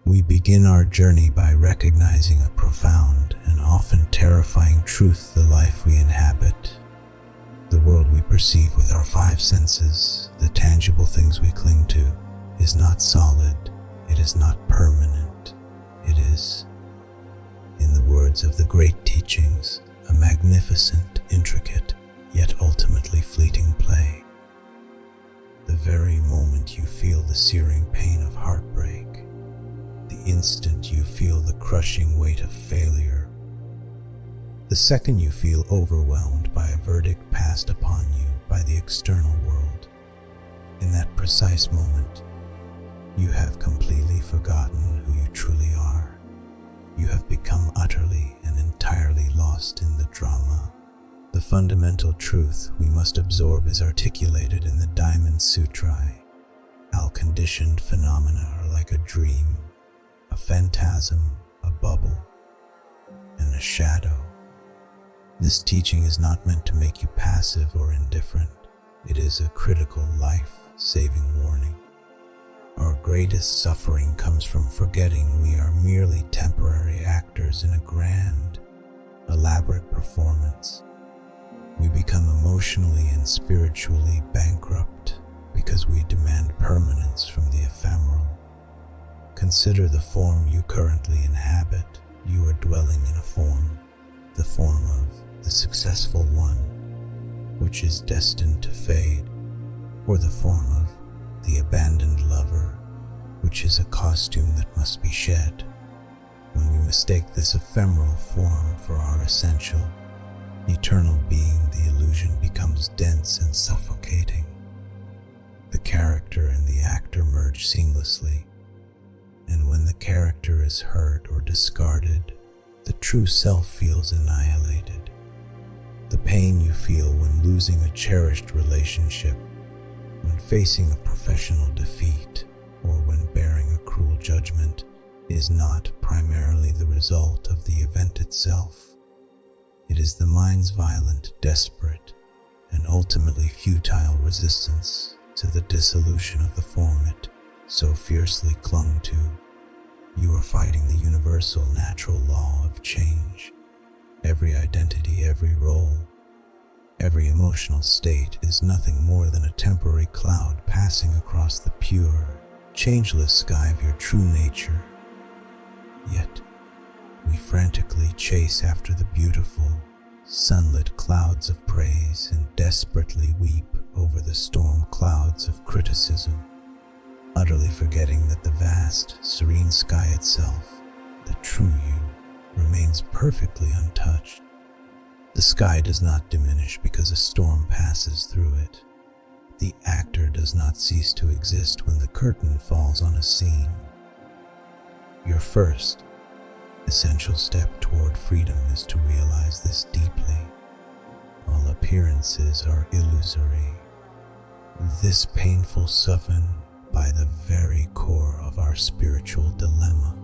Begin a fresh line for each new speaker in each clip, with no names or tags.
We begin our journey by recognizing a profound and often terrifying truth: the life we inhabit, the world we perceive with our five senses, the tangible things we cling to, is not solid, it is not permanent, it is, in the words of the great teachings, a magnificent, intricate, yet ultimately fleeting play. The very moment you feel the searing pain of heartbreak, the instant you feel the crushing weight of failure, the second you feel overwhelmed by a verdict passed upon you by the external world, in that precise moment, you have completely forgotten who you truly are. You have become utterly and entirely lost in the drama. The fundamental truth we must absorb is articulated in the Diamond Sutra. All conditioned phenomena are like a dream, a phantasm, a bubble, and a shadow. This teaching is not meant to make you passive or indifferent. It is a critical, life-saving warning. Our greatest suffering comes from forgetting we are merely temporary actors in a grand, elaborate performance. We become emotionally and spiritually bankrupt because we demand permanence from the ephemeral. Consider the form you currently inhabit. You are dwelling in a form, the form of the successful one, which is destined to fade, or the form of the abandoned lover, which is a costume that must be shed. When we mistake this ephemeral form for our essential, eternal being, the illusion becomes dense and suffocating. The character and the actor merge seamlessly, and when the character is hurt or discarded, the true self feels annihilated. The pain you feel when losing a cherished relationship, when facing a professional defeat, or when bearing a cruel judgment, is not primarily the result of the event itself. It is the mind's violent, desperate, and ultimately futile resistance to the dissolution of the form it so fiercely clung to. You are fighting the universal natural law of change. Every identity, every role, every emotional state is nothing more than a temporary cloud passing across the pure, changeless sky of your true nature. Yet, we frantically chase after the beautiful, sunlit clouds of praise and desperately weep over the storm clouds of criticism, utterly forgetting that the vast, serene sky itself, the true you, remains perfectly untouched. The sky does not diminish because a storm passes through it. The actor does not cease to exist when the curtain falls on a scene. Your first, essential step toward freedom is to realize this deeply. All appearances are illusory. This painful soften by the very core of our spiritual dilemma.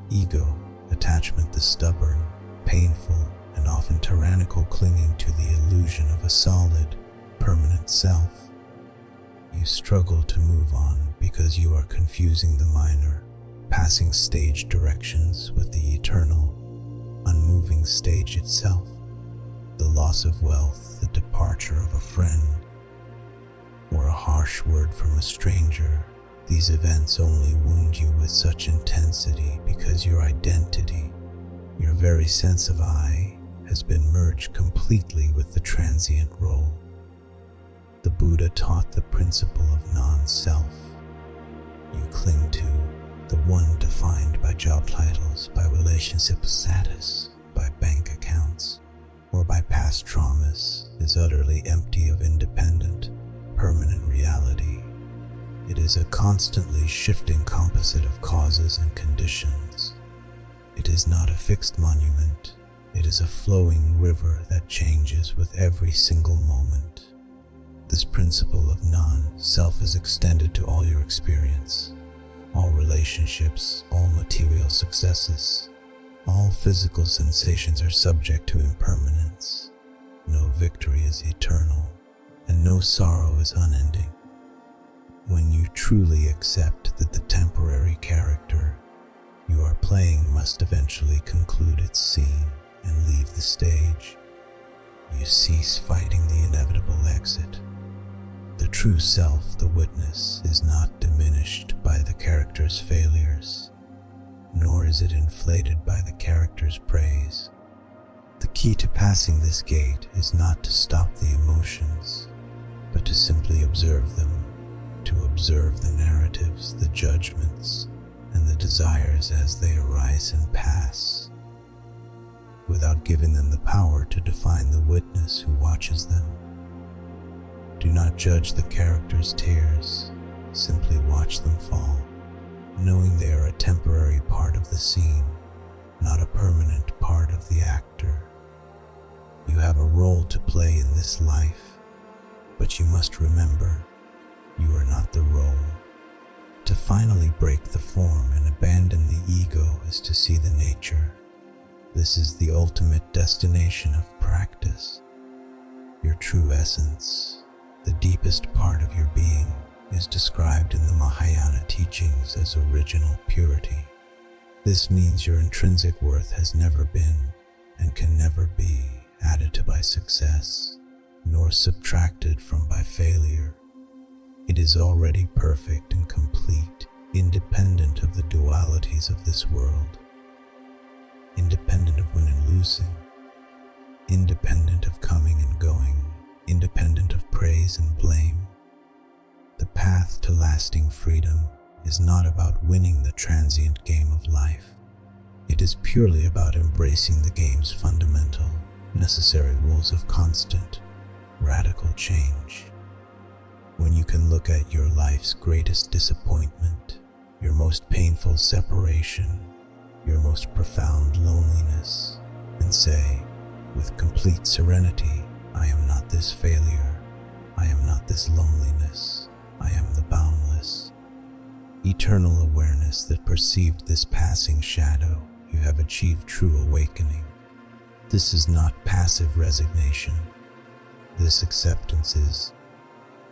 Ego, attachment, the stubborn, painful, and often tyrannical clinging to the illusion of a solid, permanent self. You struggle to move on because you are confusing the minor, passing stage directions with the eternal, unmoving stage itself. The loss of wealth, the departure of a friend, or a harsh word from a stranger, these events only wound you with such intensity because your identity, your very sense of I, has been merged completely with the transient role. The Buddha taught the principle of non-self. You cling to the one defined by job titles, by relationship status, by bank accounts, or by past traumas, is utterly empty of independent, permanent reality. It is a constantly shifting composite of causes and conditions. It is not a fixed monument. It is a flowing river that changes with every single moment. This principle of non-self is extended to all your experience, all relationships, all material successes. All physical sensations are subject to impermanence. No victory is eternal, and no sorrow is unending. When you truly accept that the temporary character, must eventually conclude its scene and leave the stage. You cease fighting the inevitable exit. The true self, the witness, is not diminished by the character's failures, nor is it inflated by the character's praise. The key to passing this gate is not to stop the emotions, but to simply observe them, to observe the narratives, the judgments, and the desires as they arise and pass, without giving them the power to define the witness who watches them. Do not judge the character's tears, simply watch them fall, knowing they are a temporary part of the scene, not a permanent part of the actor. You have a role to play in this life, but you must remember, you are not the role. To finally break the form and abandon the ego is to see the nature. This is the ultimate destination of practice. Your true essence, the deepest part of your being, is described in the Mahayana teachings as original purity. This means your intrinsic worth has never been and can never be added to by success, nor subtracted from by failure. It is already perfect and complete, independent of the dualities of this world, independent of winning and losing, independent of coming and going, independent of praise and blame. The path to lasting freedom is not about winning the transient game of life. It is purely about embracing the game's fundamental, necessary rules of constant, radical change. When you can look at your life's greatest disappointment, your most painful separation, your most profound loneliness, and say, with complete serenity, I am not this failure, I am not this loneliness, I am the boundless. Eternal awareness that perceived this passing shadow, you have achieved true awakening. This is not passive resignation. This acceptance is,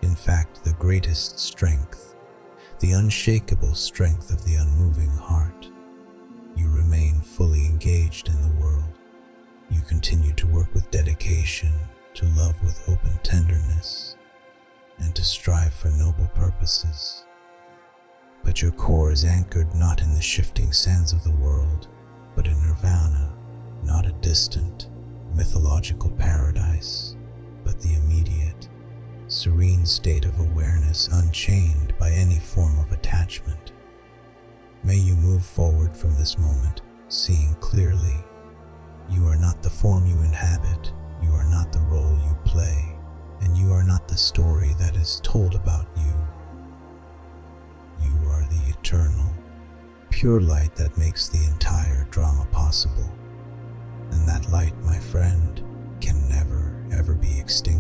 in fact, the greatest strength, the unshakable strength of the unmoving heart. You remain fully engaged in the world. You continue to work with dedication, to love with open tenderness, and to strive for noble purposes. But your core is anchored not in the shifting sands of the world, but in nirvana, not a distant, mythological paradise, but the immediate, serene state of awareness unchained by any form of attachment. May you move forward from this moment, seeing clearly. You are not the form you inhabit, you are not the role you play, and you are not the story that is told about you. You are the eternal, pure light that makes the entire drama possible. And that light, my friend, can never, ever be extinguished.